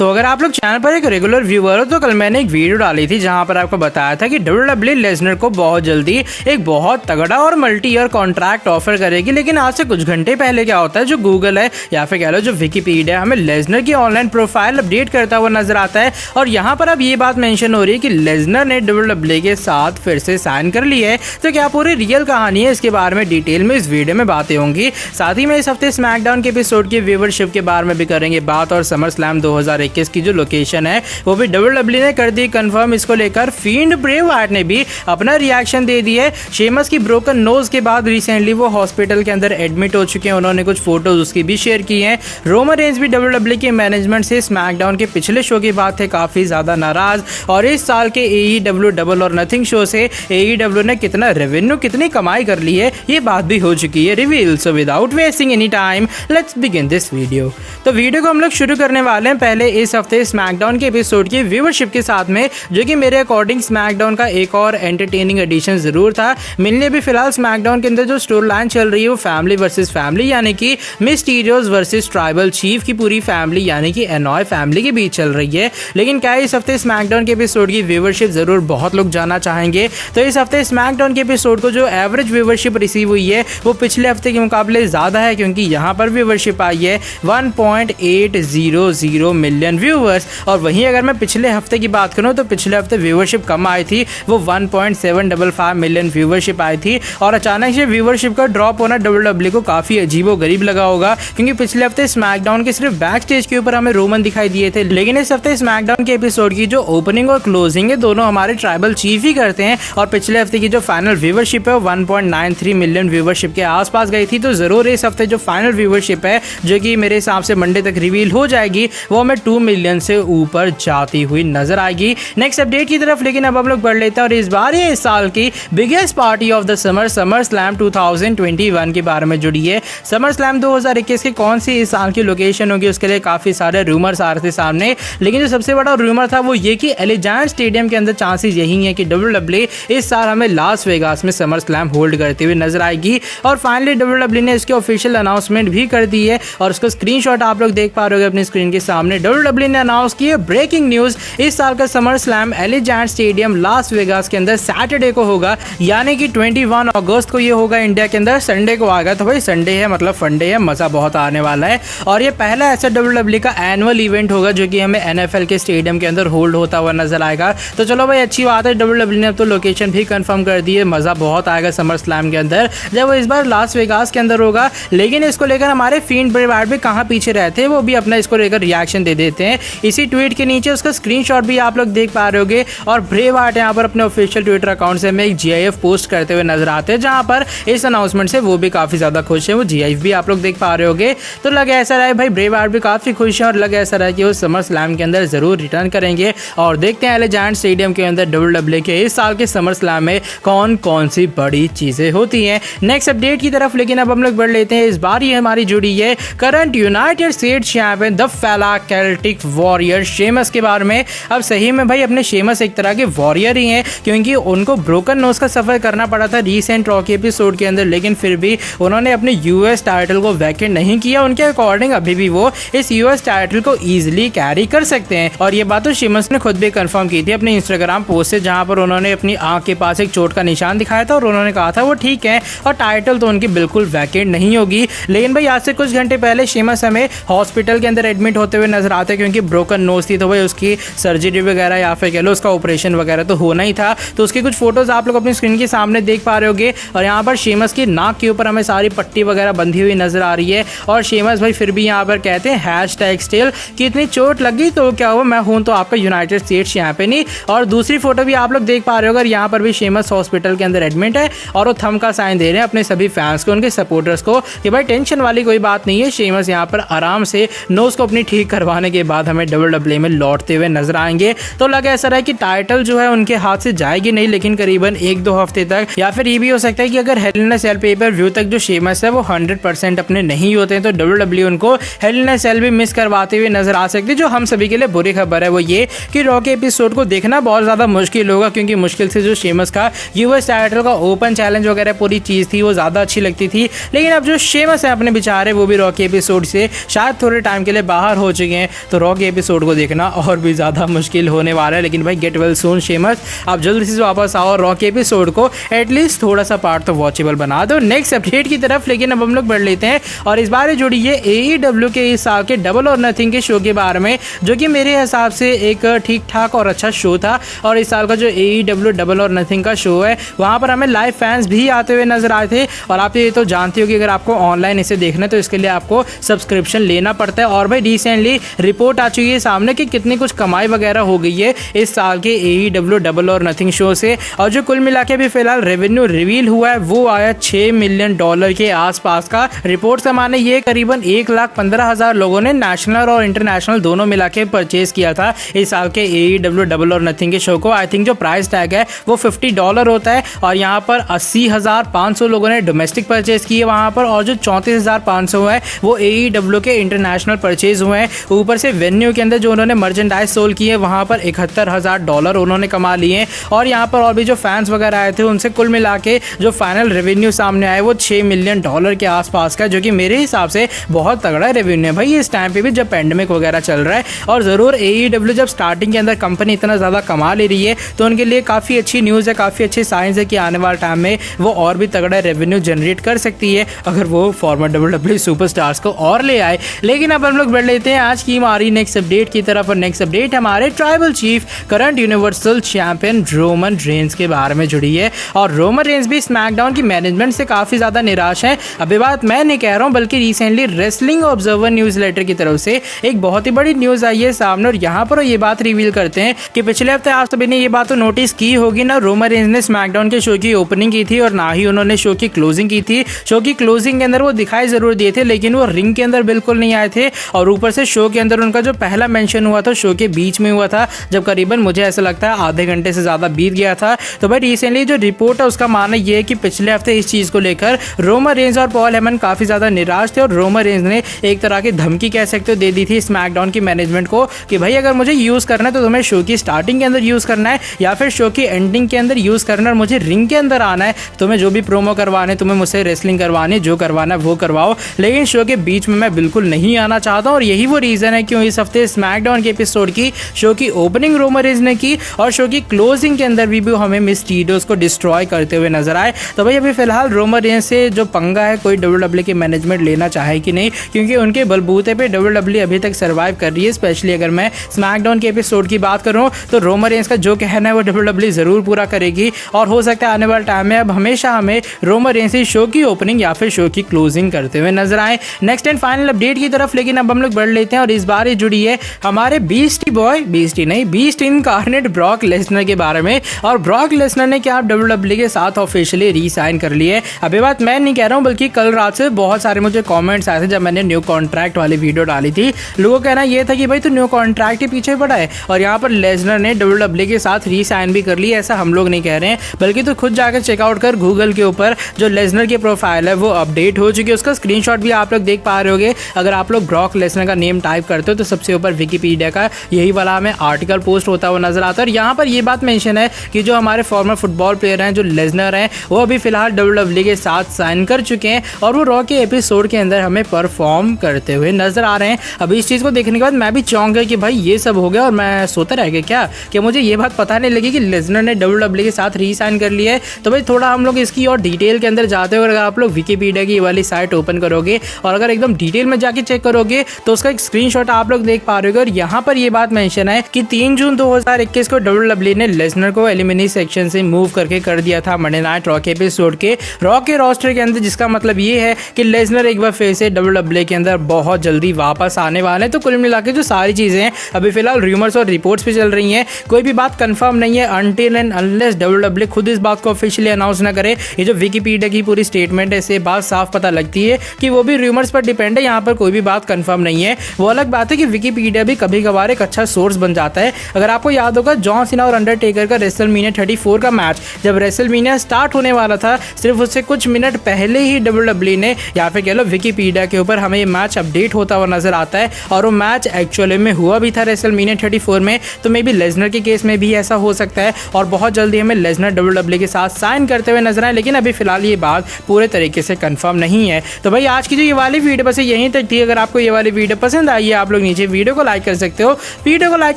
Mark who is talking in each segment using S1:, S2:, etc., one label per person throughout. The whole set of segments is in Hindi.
S1: तो अगर आप लोग चैनल पर एक रेगुलर व्यूअर हो तो कल मैंने एक वीडियो डाली थी जहां पर आपको बताया था कि WWE लेसनर को बहुत जल्दी एक बहुत तगड़ा और मल्टी ईयर कॉन्ट्रैक्ट ऑफर करेगी। लेकिन आज से कुछ घंटे पहले क्या होता है, जो गूगल है या फिर कह लो जो विकिपीडिया हमें लेसनर की ऑनलाइन प्रोफाइल अपडेट करता हुआ नजर आता है और यहाँ पर अब ये बात मेंशन हो रही है कि लेसनर ने WWE के साथ फिर से साइन कर ली है। तो क्या पूरी रियल कहानी है, इसके बारे में डिटेल में इस वीडियो में बातें होंगी। साथ ही में इस हफ्ते स्मैकडाउन के एपिसोड की व्यूअरशिप के बारे में भी करेंगे बात और समर स्लैम 2021 की जो लोकेशन है वो भी WWE ने कर दी कंफर्म। इसको लेकर फील्ड ब्रे वाइट ने भी अपना रिएक्शन दे दिया है। शेमस की ब्रोकन नोज के बाद रिसेंटली वो हॉस्पिटल के अंदर एडमिट हो चुके हैं, उन्होंने कुछ फोटोज उसकी भी शेयर की हैं। रोमन रेंज भी WWE के मैनेजमेंट से स्मैकडाउन के पिछले शो की बात थे काफी ज्यादा नाराज और इस साल के AEW डबल और नथिंग शो से AEW ने कितना रेवेन्यू कितनी कमाई कर ली है ये बात भी हो चुकी है reveal. So without wasting any time let's begin this video. तो वीडियो को हम लोग शुरू करने वाले हैं पहले इस हफ्ते स्मैकडाउन के एपिसोड की व्यूअरशिप के साथ में, जो कि मेरे अकॉर्डिंग स्मैकडाउन का एक और एंटरटेनिंग एडिशन जरूर था। मिलने भी फिलहाल स्मैकडाउन के अंदर जो स्टोरी लाइन चल रही है वो फैमिली वर्सेस फैमिली यानी कि मिस्टीरियोस वर्सेस ट्राइबल चीफ की पूरी फैमिली यानी कि एनॉय फैमिली के बीच चल रही है। लेकिन क्या इस हफ्ते स्मैकडाउन के एपिसोड की व्यूअरशिप जरूर बहुत लोग जानना चाहेंगे। तो इस हफ्ते स्मैकडाउन के एपिसोड को जो एवरेज व्यूअरशिप रिसीव हुई है वो पिछले हफ्ते के मुकाबले ज्यादा है, क्योंकि यहाँ पर व्यूअरशिप आई है 1.800 मिलियन व्यूअर्स। और वहीं अगर मैं पिछले हफ्ते की बात करूं तो पिछले हफ्ते व्यूअरशिप कम आई थी, वो 1.755 मिलियन व्यूअरशिप आई थी। और अचानक से व्यूअरशिप का ड्रॉप होना WWE को काफी अजीबो गरीब लगा होगा, क्योंकि पिछले हफ्ते स्मैकडाउन के सिर्फ बैक स्टेज के ऊपर हमें रोमन दिखाई दिए थे, लेकिन इस हफ्ते स्मैकडाउन के एपिसोड की जो ओपनिंग और क्लोजिंग है दोनों हमारे ट्राइबल चीफ ही करते हैं। और पिछले हफ्ते की जो फाइनल व्यूअरशिप है 1.93 मिलियन व्यूअरशिप के आसपास गई थी। तो जरूर इस हफ्ते जो फाइनल व्यूअरशिप है जो कि मेरे हिसाब से मंडे तक रिवील हो जाएगी वो हमें 2 मिलियन से ऊपर जाती हुई नजर आएगी नेक्स्ट अपडेट की तरफ। लेकिन अब हम लोग बढ़ लेते हैं और इस बार ये इस साल की biggest party of the summer slam 2021 के बारे में जुड़ी है। समर स्लैम 2021 की कौन सी इस साल की लोकेशन होगी उसके लिए काफी सारे रूमर्स आ रहे थे सामने, लेकिन जो सबसे बड़ा रूमर था वो ये कि एलिजांट स्टेडियम के अंदर चांसेस यही है कि WWE इस साल हमें लास वेगास में समर स्लैम होल्ड करते हुए नजर आएगी। और फाइनली WWE ने इसकी ऑफिशियल अनाउंसमेंट भी कर दी है और उसका स्क्रीनशॉट आप लोग देख पा रहे हो अपनी स्क्रीन के सामने। WWE ने अनाउंस की है ब्रेकिंग न्यूज, इस साल का Summer Slam Allegiant Stadium Las Vegas के अंदर सैटरडे को होगा, यानी कि 21 अगस्त को ये होगा इंडिया के अंदर। संडे को आएगा तो भाई संडे है मतलब फंडे है, मजा बहुत आने वाला है। और ये पहला ऐसा WWE का एनुअल इवेंट होगा जो कि हमें NFL के स्टेडियम के अंदर होल्ड होता हुआ नजर आएगा। तो चलो भाई अच्छी बात है, WWE ने अब तो लोकेशन भी कंफर्म कर दी है, मजा बहुत आएगा समर स्लैम के अंदर जब वो इस बार लास वेगास के अंदर होगा। लेकिन इसको लेकर हमारे फील्ड ब्रे वाइट भी कहाँ पीछे रहते हैं, वो भी अपना इसको लेकर रिएक्शन दे देते हैं। इसी ट्वीट के नीचे उसका स्क्रीनशॉट भी आप लोग देख पा रहे होगे और ब्रे वाइट यहाँ पर अपने ऑफिशियल ट्विटर अकाउंट से हमें एक GIF पोस्ट करते हुए नजर आते हैं, जहां पर इस अनाउंसमेंट से वो भी काफी ज्यादा खुश है। वो GIF भी आप लोग देख पा रहे होगे। तो लगे ऐसा रहा है भाई ब्रे वाइट भी काफी खुश है और लगे ऐसा रहा है कि वो समर स्लैम के अंदर जरूर रिटर्न करेंगे। और देखते हैं एलिजांट स्टेडियम के अंदर WWE के इस साल के समर स्लैम में कौन कौन सी बड़ी चीजें होती हैं नेक्स्ट अपडेट की तरफ। लेकिन अब हम लोग बढ़ लेते हैं, इस बार ये हमारी जुड़ी है current United states champion the फेला केल्टिक वॉरियर शेमस के बारे में। अब सही में भाई अपने शेमस एक तरह के वॉरियर ही हैं, क्योंकि उनको ब्रोकन नोज का सफर करना पड़ा था रीसेंट रॉ के एपिसोड के अंदर, लेकिन फिर भी उन्होंने अपने US टाइटल को वैकेंट नहीं किया। उनके अकॉर्डिंग अभी भी वो इस US टाइटल को इजीली कैरी कर सकते हैं। और ये बात तो शेमस ने खुद भी कंफर्म की थी अपने इंस्टाग्राम पोस्ट से, जहां पर उन्होंने अपनी आंख के पास एक चोट का निशान दिखाया था और उन्होंने कहा था वो ठीक है और टाइटल तो उनकी बिल्कुल वैकेंट नहीं होगी। लेकिन भाई आज से कुछ घंटे पहले शेमस हमें हॉस्पिटल के अंदर एडमिट होते हुए नजर आते हैं, क्योंकि ब्रोकन नोज थी तो भाई उसकी सर्जरी वगैरह या फिर कह लो उसका ऑपरेशन वगैरह तो होना ही था। तो उसकी कुछ फोटोज आप लोग अपनी स्क्रीन के सामने देख पा रहे होगे और यहाँ पर शेमस की नाक के ऊपर हमें सारी पट्टी वगैरह बंधी हुई नजर आ रही है। और शेमस भाई फिर भी यहाँ पर कहते हैं #still कि इतनी चोट लगी तो क्या हुआ, मैं हूं तो आपका यूनाइटेड स्टेट्स चैंपियन ही। और दूसरी फोटो भी आप लोग देख पा रहे हो, यहाँ पर भी शेमस हॉस्पिटल के अंदर एडमिट है और वो थंब का साइन दे रहे हैं अपने सभी फैंस को, उनके सपोर्टर्स को कि भाई टेंशन वाली कोई बात नहीं है। शेमस यहाँ पर आराम से नोज को अपनी ठीक करवाने के बाद हमें WWE में लौटते हुए नजर आएंगे। तो लगा ऐसा रहा कि टाइटल जो है उनके हाथ से जाएगी नहीं, लेकिन करीबन 1-2 हफ्ते तक, या फिर ये भी हो सकता है कि अगर हेल इन अ सेल पेपर व्यू तक जो शेमस है वो 100% अपने नहीं होते हैं तो WWE उनको हेल इन अ सेल भी मिस करवाते हुए नजर आ सकते हैं। जो हम सभी के लिए बुरी खबर है वो ये कि रॉ के एपिसोड को देखना बहुत ज्यादा मुश्किल होगा, क्योंकि मुश्किल से जो शेमस का US टाइटल का ओपन चैलेंज वगैरह पूरी चीज थी वो ज्यादा अच्छी लगती थी। लेकिन अब जो शेमस है अपने बेचारे वो भी रॉ के एपिसोड से शायद थोड़े टाइम के लिए बाहर हो चुके हैं। तो रॉ के एपिसोड को देखना और भी ज़्यादा मुश्किल होने वाला है। लेकिन भाई गेट वेल सून शेमस, आप जल्दी से वापस आओ, रॉ के एपिसोड को एटलीस्ट थोड़ा सा पार्ट तो वॉचेबल बना दो। नेक्स्ट अपडेट की तरफ लेकिन अब हम लोग बढ़ लेते हैं और इस बार जुड़ी है AEW के इस साल के डबल और नथिंग के शो के बारे में, जो कि मेरे हिसाब से एक ठीक ठाक और अच्छा शो था। और इस साल का जो AEW डबल और नथिंग का शो है वहाँ पर हमें लाइव फैंस भी आते हुए नजर आए थे। और आप ये तो जानते हो कि अगर आपको ऑनलाइन इसे देखना है तो इसके लिए आपको सब्सक्रिप्शन लेना पड़ता है। और भाई रिसेंटली रिपोर्ट आ चुकी है सामने कि कितनी कुछ कमाई वगैरह हो गई है इस साल के AEW डबल और नथिंग शो से। और जो कुल मिला के भी फिलहाल रेवेन्यू रिवील हुआ है वो आया $6 मिलियन के आसपास का। रिपोर्ट से माने ये करीबन 1,15,000 लोगों ने नेशनल और इंटरनेशनल दोनों मिला के परचेज किया था इस साल के AEW डबल और नथिंग के शो को। आई थिंक जो प्राइस टैग है वो $50 होता है और यहाँ पर 80,500 लोगों ने डोमेस्टिक परचेज किए वहाँ पर, और जो 34,500 है वो AEW के इंटरनेशनल परचेज हुए हैं। ऊपर से वेन्यू के अंदर जो उन्होंने मर्चेंडाइज सोल्ड किए वहाँ पर $71,000 उन्होंने कमा लिए। और यहाँ पर और भी जो फैंस वगैरह आए थे उनसे कुल मिला के जो फाइनल रेवेन्यू सामने आया वो $6 मिलियन के आसपास का, जो कि मेरे हिसाब से बहुत तगड़ा रेवेन्यू है भाई इस टाइम पे भी जब पेंडेमिक वगैरह चल रहा है। और ज़रूर AEW जब स्टार्टिंग के अंदर कंपनी इतना ज़्यादा कमा ले रही है तो उनके लिए काफ़ी अच्छी न्यूज़ है, काफ़ी अच्छी साइंस है कि आने वाले टाइम में वो और भी तगड़ा रेवेन्यू जनरेट कर सकती है अगर वो फॉर्मर WWE सुपरस्टार्स को और ले आए। लेकिन अब हम लोग बढ़ लेते हैं आज की हमारी नेक्स्ट अपडेट की तरफ। और नेक्स्ट अपडेट हमारे tribal chief current universal champion Roman Reigns के बारे में जुड़ी है। और रोमन रेंस भी स्मैकडाउन की मैनेजमेंट से काफ़ी ज़्यादा निराश है। अभी बात मैं नहीं कह रहा हूँ बल्कि recently wrestling observer news letter की तरफ से एक बहुत ही बड़ी न्यूज़ आई है सामने। और यहाँ पर ये बात रिवील करते हैं कि पिछले हफ्ते आप सभी ने ये बात तो नोटिस की होगी ना, रोमन रेंस ने स्मैकडाउन के शो की ओपनिंग की थी और ना ही उन्होंने शो की क्लोजिंग की थी। शो की क्लोजिंग के अंदर वो दिखाई जरूर दिए थे लेकिन वो रिंग के अंदर बिल्कुल नहीं आए थे। और ऊपर से शो के अंदर उनका जो पहला मेंशन हुआ था शो के बीच में हुआ था, जब करीबन मुझे ऐसा लगता है आधे घंटे से ज़्यादा बीत गया था। तो भाई रिसेंटली जो रिपोर्ट है उसका मानना ये है कि पिछले हफ्ते इस चीज़ को लेकर रोमन रेंस और पॉल हेमन काफ़ी ज़्यादा निराश थे। और रोमन रेंस ने एक तरह की धमकी कह सकते हो दे दी थी स्मैकडाउन की मैनेजमेंट को कि भाई अगर मुझे यूज़ करना है तो तुम्हें शो की स्टार्टिंग के अंदर यूज़ करना है या फिर शो की एंडिंग के अंदर यूज़ करना है, और मुझे रिंग के अंदर आना है। तुम्हें जो भी प्रोमो करवाने, तुम्हें मुझसे रेसलिंग करवाने, जो करवाना है वो करवाओ, लेकिन शो के बीच में मैं बिल्कुल नहीं आना चाहता। और यही वो रीज़न है क्यों इस हफ्ते स्मैकडाउन के एपिसोड की शो की ओपनिंग रोमन रेंस ने की और शो की क्लोजिंग के अंदर भी हमें मिस्टीरियोस को डिस्ट्रॉय करते हुए नजर आए। तो भाई अभी फिलहाल रोमन रेंस से जो पंगा है कोई WWE की मैनेजमेंट लेना चाहे कि नहीं, क्योंकि उनके बलबूते पे WWE अभी तक सर्वाइव कर रही है। स्पेशली अगर मैं स्मैकडाउन के एपिसोड की बात करूं तो रोमन रेंस का जो कहना है वो WWE जरूर पूरा करेगी। और हो सकता है आने वाले टाइम में अब हमेशा हमें रोमन रेंस से शो की ओपनिंग या फिर शो की क्लोजिंग करते हुए नजर आए। नेक्स्ट एंड फाइनल अपडेट की तरफ लेकिन अब हम लोग बढ़ लेते हैं और इस बार ये जुड़ी है हमारे बीस्ट इनकार्नेट ब्रॉक लेसनर के बारे में। और ब्रॉक लेसनर ने क्या WWE के साथ ऑफिशियली री साइन कर लिए है। अभी बात मैं नहीं कह रहा हूँ बल्कि कल रात से बहुत सारे मुझे कमेंट्स आए थे जब मैंने न्यू कॉन्ट्रैक्ट वाली वीडियो डाली थी। लोगों का कहना ये था कि भाई तो न्यू कॉन्ट्रैक्ट ही पीछे पड़ा है और यहाँ पर लेसनर ने WWE के साथ री साइन भी कर ली। ऐसा हम लोग नहीं कह रहे हैं बल्कि तो खुद जाकर चेकआउट कर गूगल के ऊपर जो लेसनर की प्रोफाइल है वो अपडेट हो चुकी है। उसका स्क्रीनशॉट भी आप लोग देख पा रहे होगे। अगर आप लोग ब्रॉक लेसनर का नेम टाइप करते हो तो सबसे ऊपर विकिपीडिया का यही वाला हमें आर्टिकल पोस्ट होता हुआ नजर आता है। और यहाँ पर ये बात मेंशन है कि जो हमारे फॉर्मर फुटबॉल प्लेयर हैं जो लेसनर हैं वो अभी फिलहाल WWE के साथ साइन कर चुके हैं और वो रॉ के एपिसोड के अंदर हमें परफॉर्म करते हुए नजर आ रहे हैं। अभी इस चीज़ को देखने के बाद मैं भी चौंक गया कि भाई ये सब हो गया और मैं सोता रह गया क्या मुझे ये बात पता नहीं लगी कि लेसनर ने WWE के साथ री साइन कर लिया है। तो भाई थोड़ा हम लोग इसकी और डिटेल के अंदर जाते हो। अगर आप लोग विकिपीडिया की वाली साइट ओपन करोगे और अगर एकदम डिटेल में जाके चेक करोगे तो उसका एक स्क्रीनशॉट आप लोग देख पा रहे हो। और यहाँ पर ये बात मेंशन है कि 3 जून 2021 को WWE ने लेसनर को एलिमिनी सेक्शन से मूव करके कर दिया था मंडे नाइट रॉ के एपिसोड के रॉ के रोस्टर के अंदर, जिसका मतलब ये है कि लेसनर एक बार फिर से WWE के अंदर बहुत जल्दी वापस आने वाले हैं। तो कुल मिला के जो सारी चीजें हैं अभी फिलहाल रूमर्स और रिपोर्ट्स भी चल रही हैं, कोई भी बात कंफर्म नहीं है अनटिल एंड अनलेस WWE खुद इस बात को ऑफिशियली अनाउंस ना करे। ये जो विकिपीडिया की पूरी स्टेटमेंट है इससे बात साफ पता लगती है कि वो भी रूमर्स पर डिपेंड है, यहाँ पर कोई भी बात कंफर्म नहीं है। वो अलग बात है कि विकिपीडिया भी कभी कभार एक अच्छा सोर्स बन जाता है। अगर आपको याद होगा जॉन सीना और अंडरटेकर का रेसलमेनिया 34 का मैच जब रेसलमेनिया स्टार्ट होने वाला था सिर्फ उससे कुछ मिनट पहले ही WWE ने या फिर कह लो विकिपीडिया के ऊपर हमें ये मैच अपडेट होता हुआ नजर आता है और वो मैच एक्चुअली में हुआ भी था रेसलमेनिया 34 में। तो मे बी लेसनर के केस में भी ऐसा हो सकता है और बहुत जल्दी हमें लेसनर WWE के साथ साइन करते हुए नजर आए। लेकिन अभी फिलहाल ये बात पूरे तरीके से कंफर्म नहीं है। तो भाई आज की जो ये वाली वीडियो बस यहीं तक थी। अगर आपको ये वाली वीडियो पसंद आई है आप लोग लोग नीचे वीडियो को लाइक कर सकते हो। वीडियो को लाइक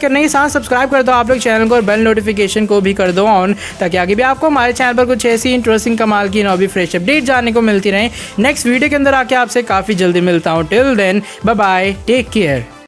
S1: करने के साथ सब्सक्राइब कर दो आप लोग चैनल को और बेल नोटिफिकेशन को भी कर दो ऑन, ताकि आगे भी आपको हमारे चैनल पर कुछ ऐसी इंटरेस्टिंग कमाल की नॉबी फ्रेश अपडेट जानने को मिलती रहे। नेक्स्ट वीडियो के अंदर आके आपसे काफ़ी जल्दी मिलता हूँ। Till then bye bye, take care.